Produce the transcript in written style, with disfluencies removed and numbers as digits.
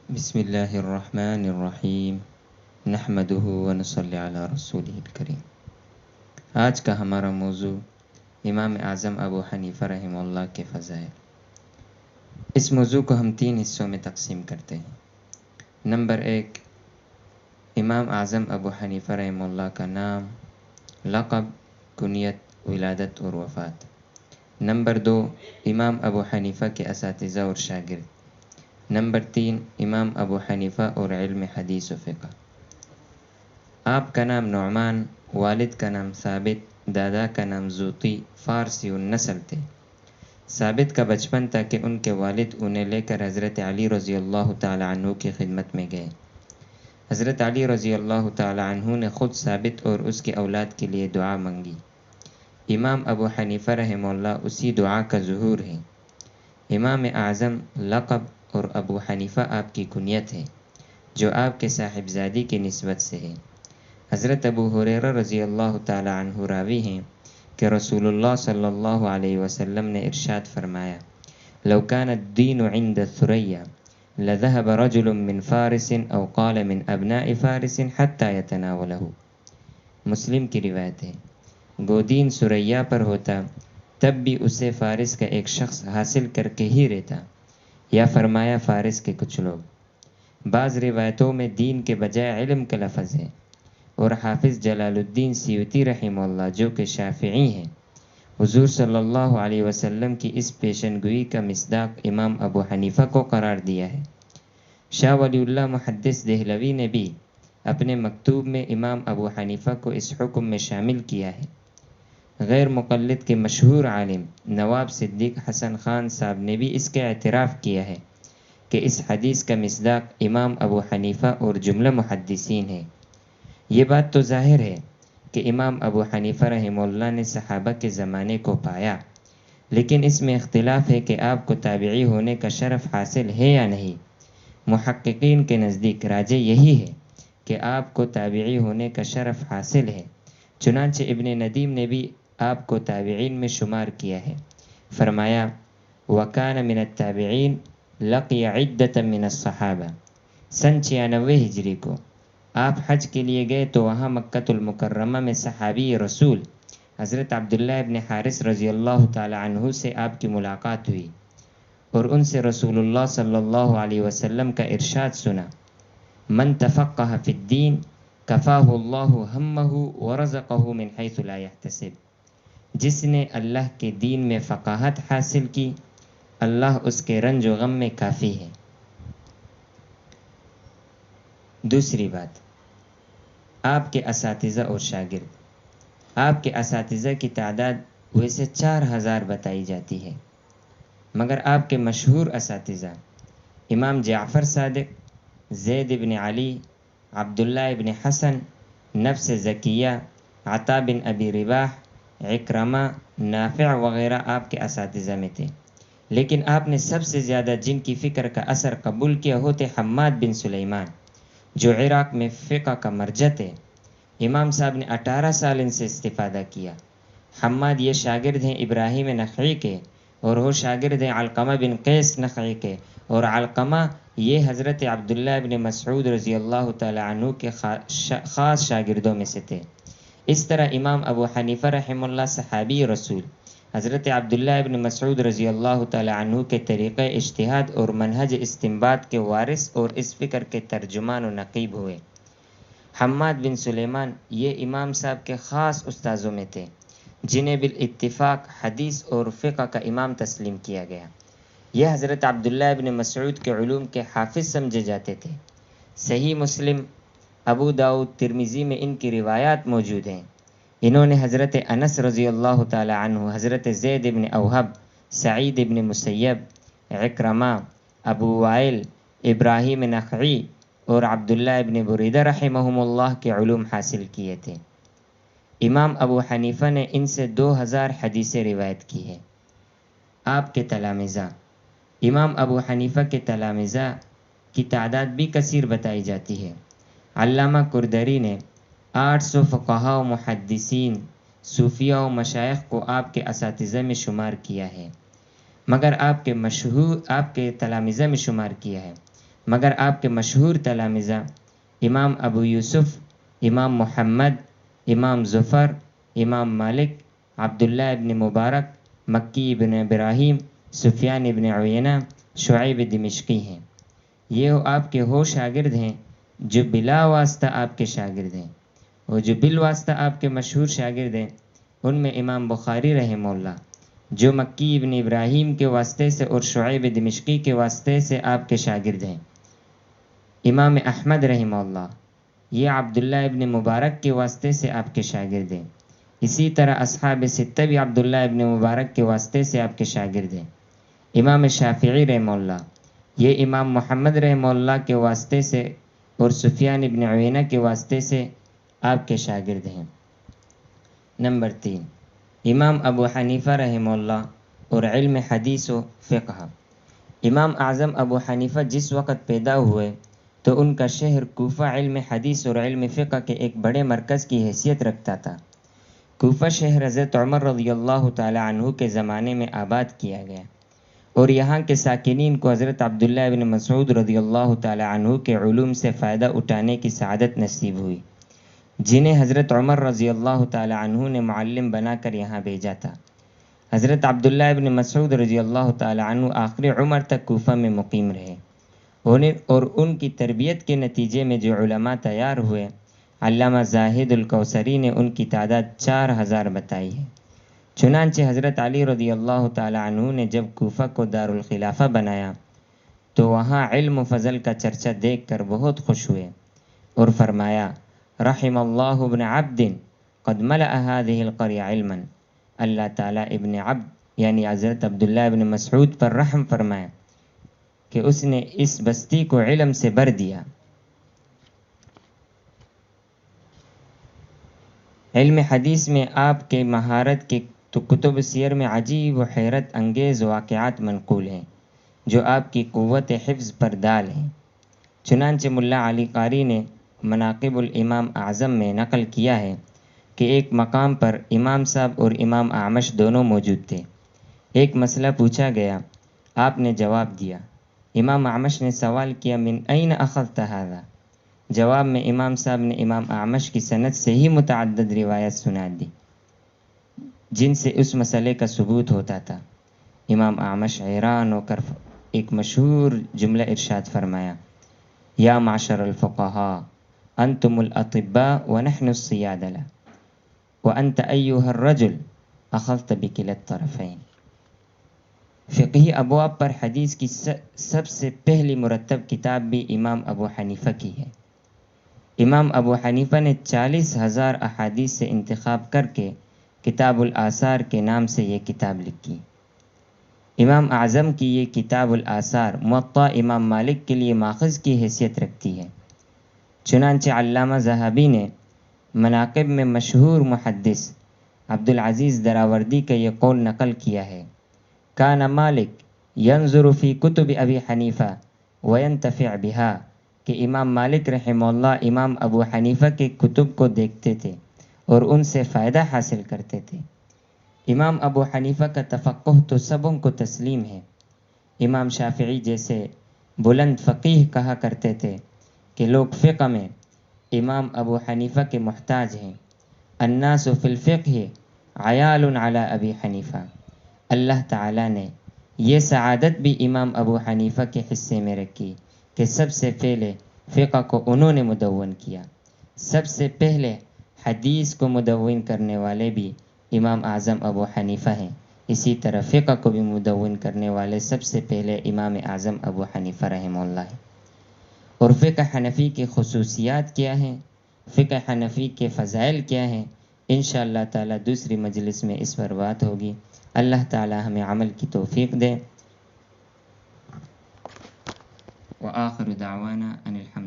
بسم اللہ الرحمن الرحیم نحمدہ ونصلی علی رسولہ الکریم۔ آج کا ہمارا موضوع امام اعظم ابو حنیفہ رحمہ اللہ کے فضائل۔ اس موضوع کو ہم 3 حصوں میں تقسیم کرتے ہیں۔ نمبر 1، امام اعظم ابو حنیفہ رحمہ اللہ کا نام، لقب، کنیت، ولادت اور وفات۔ نمبر 2، امام ابو حنیفہ کے اساتذہ اور شاگرد۔ نمبر 3، امام ابو حنیفہ اور علم حدیث و فقہ۔ آپ کا نام نعمان، والد کا نام ثابت، دادا کا نام زوطی، فارسی النسل تھے۔ ثابت کا بچپن تھا کہ ان کے والد انہیں لے کر حضرت علی رضی اللہ تعالی عنہ کی خدمت میں گئے۔ حضرت علی رضی اللہ تعالی عنہ نے خود ثابت اور اس کی اولاد کے لیے دعا مانگی۔ امام ابو حنیفہ رحمہ اللہ اسی دعا کا ظہور ہے۔ امام اعظم لقب اور ابو حنیفہ آپ کی کنیت ہے، جو آپ کے صاحبزادی کی نسبت سے ہے۔ حضرت ابو ہریرہ رضی اللہ تعالی عنہ راوی ہیں کہ رسول اللہ صلی اللہ علیہ وسلم نے ارشاد فرمایا، لو كان الدین عند الثریا لذهب رجل من فارس او قال من ابناء فارس حتى يتناوله۔ مسلم کی روایت ہے، گو دین ثریا پر ہوتا تب بھی اسے فارس کا ایک شخص حاصل کر کے ہی رہتا، یا فرمایا فارس کے کچھ لوگ۔ بعض روایتوں میں دین کے بجائے علم کا لفظ ہے، اور حافظ جلال الدین سیوطی رحمہ اللہ جو کہ شافعی ہیں، حضور صلی اللہ علیہ وسلم کی اس پیشن گوئی کا مصداق امام ابو حنیفہ کو قرار دیا ہے۔ شاہ ولی اللہ محدث دہلوی نے بھی اپنے مکتوب میں امام ابو حنیفہ کو اس حکم میں شامل کیا ہے۔ غیر مقلد کے مشہور عالم نواب صدیق حسن خان صاحب نے بھی اس کا اعتراف کیا ہے کہ اس حدیث کا مصداق امام ابو حنیفہ اور جملہ محدثین ہے۔ یہ بات تو ظاہر ہے کہ امام ابو حنیفہ رحمہ اللہ نے صحابہ کے زمانے کو پایا، لیکن اس میں اختلاف ہے کہ آپ کو تابعی ہونے کا شرف حاصل ہے یا نہیں۔ محققین کے نزدیک راجح یہی ہے کہ آپ کو تابعی ہونے کا شرف حاصل ہے۔ چنانچہ ابن ندیم نے بھی آپ کو تابعین میں شمار کیا ہے۔ فرمایا، وَكَانَ مِنَ التَّابِعِينَ لَقِيَ عِدَّةً مِنَ الصَّحَابَہ۔ سن 96 ہجری کو آپ حج کے لیے گئے تو وہاں مکۃ المکرمہ میں صحابی رسول حضرت عبداللہ ابن حارث رضی اللہ تعالی عنہ سے آپ کی ملاقات ہوئی، اور ان سے رسول اللہ صلی اللہ علیہ وسلم کا ارشاد سنا، من تفقہ فی الدین کفاہ اللہ ہمہ ورزقہ من حیث لا یحتسب۔ جس نے اللہ کے دین میں فقاہت حاصل کی، اللہ اس کے رنج و غم میں کافی ہے۔ دوسری بات، آپ کے اساتذہ اور شاگرد۔ آپ کے اساتذہ کی تعداد ویسے 4000 بتائی جاتی ہے، مگر آپ کے مشہور اساتذہ امام جعفر صادق، زید ابن علی، عبداللہ ابن حسن، نفس زکیہ، عطا بن ابی رباح، عکرمہ، نافع وغیرہ آپ کے اساتذہ میں تھے، لیکن آپ نے سب سے زیادہ جن کی فکر کا اثر قبول کیا ہوتے حماد بن سلیمان، جو عراق میں فقہ کا مرجع تھے۔ امام صاحب نے 18 سال ان سے استفادہ کیا۔ حماد یہ شاگرد ہیں ابراہیم نخعی کے، اور وہ شاگرد ہیں علقمہ بن قیس نخعی کے، اور علقمہ یہ حضرت عبداللہ ابن مسعود رضی اللہ تعالی عنہ کے خاص شاگردوں میں سے تھے۔ اس طرح امام ابو حنیفہ رحمہ اللہ صحابی رسول حضرت عبداللہ ابن مسعود رضی اللہ تعالی عنہ کے طریقہ اجتہاد اور منہج استنباط کے وارث اور اس فکر کے ترجمان و نقیب ہوئے۔ حماد بن سلیمان یہ امام صاحب کے خاص استاذوں میں تھے، جنہیں بالاتفاق حدیث اور فقہ کا امام تسلیم کیا گیا۔ یہ حضرت عبداللہ ابن مسعود کے علوم کے حافظ سمجھے جاتے تھے۔ صحیح مسلم، ابو داؤد، ترمذی میں ان کی روایات موجود ہیں۔ انہوں نے حضرت انس رضی اللہ تعالی عنہ، حضرت زید ابن اوہب، سعید ابن مسیب، عکرمہ، ابو وائل، ابراہیم نخعی اور عبداللہ ابن بریدہ رحمہم اللہ کے علوم حاصل کیے تھے۔ امام ابو حنیفہ نے ان سے 2000 حدیثیں روایت کی ہے۔ آپ کے تلامذہ، امام ابو حنیفہ کے تلامذہ کی تعداد بھی کثیر بتائی جاتی ہے۔ علامہ کردری نے 800 فقہاء و محدثین، صوفیاء و مشائخ کو آپ کے اساتذہ میں شمار کیا ہے، مگر آپ کے تلامذہ میں شمار کیا ہے، مگر آپ کے مشہور تلامذہ امام ابو یوسف، امام محمد، امام ظفر، امام مالک، عبداللہ ابن مبارک، مکی ابن ابراہیم، سفیان ابن عیینہ، شعیب دمشقی ہیں۔ یہ آپ کے وہ شاگرد ہیں جو بلا واسطہ آپ کے شاگرد ہیں۔ وہ جو بالواسطہ آپ کے مشہور شاگرد ہیں ان میں امام بخاری رحمہ اللہ، جو مکی ابن ابراہیم کے واسطے سے اور شعیب دمشقی کے واسطے سے آپ کے شاگرد ہیں۔ امام احمد رحمہ اللہ، یہ عبداللہ ابن مبارک کے واسطے سے آپ کے شاگرد ہیں۔ اسی طرح اصحاب ستہ بھی عبداللہ ابن مبارک کے واسطے سے آپ کے شاگرد ہیں۔ امام شافعی رحمہ اللہ، یہ امام محمد رحمہ اللہ کے واسطے سے اور سفیان ابن عیینہ کے واسطے سے آپ کے شاگرد ہیں۔ نمبر 3، امام ابو حنیفہ رحمہ اللہ اور علم حدیث و فقہ۔ امام اعظم ابو حنیفہ جس وقت پیدا ہوئے تو ان کا شہر کوفہ علم حدیث اور علم فقہ کے ایک بڑے مرکز کی حیثیت رکھتا تھا۔ کوفہ شہر حضرت عمر رضی اللہ تعالی عنہ کے زمانے میں آباد کیا گیا اور یہاں کے ساکنین کو حضرت عبداللہ ابن مسعود رضی اللہ تعالی عنہ کے علوم سے فائدہ اٹھانے کی سعادت نصیب ہوئی، جنہیں حضرت عمر رضی اللہ تعالی عنہ نے معلم بنا کر یہاں بھیجا تھا۔ حضرت عبداللہ ابن مسعود رضی اللہ تعالی عنہ آخری عمر تک کوفہ میں مقیم رہے اور ان کی تربیت کے نتیجے میں جو علماء تیار ہوئے، علامہ زاہد الکوثری نے ان کی تعداد 4000 بتائی ہے۔ چنانچہ حضرت علی رضی اللہ تعالی عنہ نے جب کوفہ کو دارالخلافہ بنایا تو وہاں علم و فضل کا چرچا دیکھ کر بہت خوش ہوئے اور فرمایا، رحم اللہ ابن عبد قد ملأ هذه القرية علما۔ اللہ تعالیٰ ابن عبد یعنی حضرت عبداللہ ابن مسعود پر رحم فرمائے کہ اس نے اس بستی کو علم سے بھر دیا۔ علم حدیث میں آپ کے مہارت کے تو کتب سیر میں عجیب و حیرت انگیز واقعات منقول ہیں جو آپ کی قوت حفظ پر دال ہیں۔ چنانچہ ملا علی قاری نے مناقب الامام اعظم میں نقل کیا ہے کہ ایک مقام پر امام صاحب اور امام اعمش دونوں موجود تھے۔ ایک مسئلہ پوچھا گیا، آپ نے جواب دیا۔ امام اعمش نے سوال کیا، من این اخذت ھذا؟ جواب میں امام صاحب نے امام اعمش کی سند سے ہی متعدد روایت سنا دی جن سے اس مسئلے کا ثبوت ہوتا تھا۔ امام اعمش حیران ہو کر ایک مشہور جملہ ارشاد فرمایا، یا معشر الفقہاء انتم الاطباء ونحن الصیادلہ وانت ایہا الرجل اخذت بکلا الطرفین۔ فقہی ابواب پر حدیث کی سب سے پہلی مرتب کتاب بھی امام ابو حنیفہ کی ہے۔ امام ابو حنیفہ نے 40,000 احادیث سے انتخاب کر کے کتاب الآثار کے نام سے یہ کتاب لکھی۔ امام اعظم کی یہ کتاب الآثار موطا امام مالک کے لیے ماخذ کی حیثیت رکھتی ہے۔ چنانچہ علامہ ذہبی نے مناقب میں مشہور محدث عبدالعزیز دراوردی کا یہ قول نقل کیا ہے، کان مالک ینظر فی کتب ابی حنیفہ وینتفع بہا، کہ امام مالک رحمہ اللہ امام ابو حنیفہ کے کتب کو دیکھتے تھے اور ان سے فائدہ حاصل کرتے تھے۔ امام ابو حنیفہ کا تفقہ تو سبوں کو تسلیم ہے۔ امام شافعی جیسے بلند فقیہ کہا کرتے تھے کہ لوگ فقہ میں امام ابو حنیفہ کے محتاج ہیں۔ الناس فی الفقہ عیال علی ابی حنیفہ۔ اللہ تعالیٰ نے یہ سعادت بھی امام ابو حنیفہ کے حصے میں رکھی کہ سب سے پہلے فقہ کو انہوں نے مدون کیا۔ سب سے پہلے حدیث کو مدون کرنے والے بھی امام اعظم ابو حنیفہ ہیں، اسی طرح فقہ کو بھی مدون کرنے والے سب سے پہلے امام اعظم ابو حنیفہ رحمہ اللہ ہیں۔ اور فقہ حنفی کی خصوصیات کیا ہیں، فقہ حنفی کے فضائل کیا ہیں، انشاءاللہ تعالی دوسری مجلس میں اس پر بات ہوگی۔ اللہ تعالی ہمیں عمل کی توفیق دے۔ وآخر دعوانا ان الحمد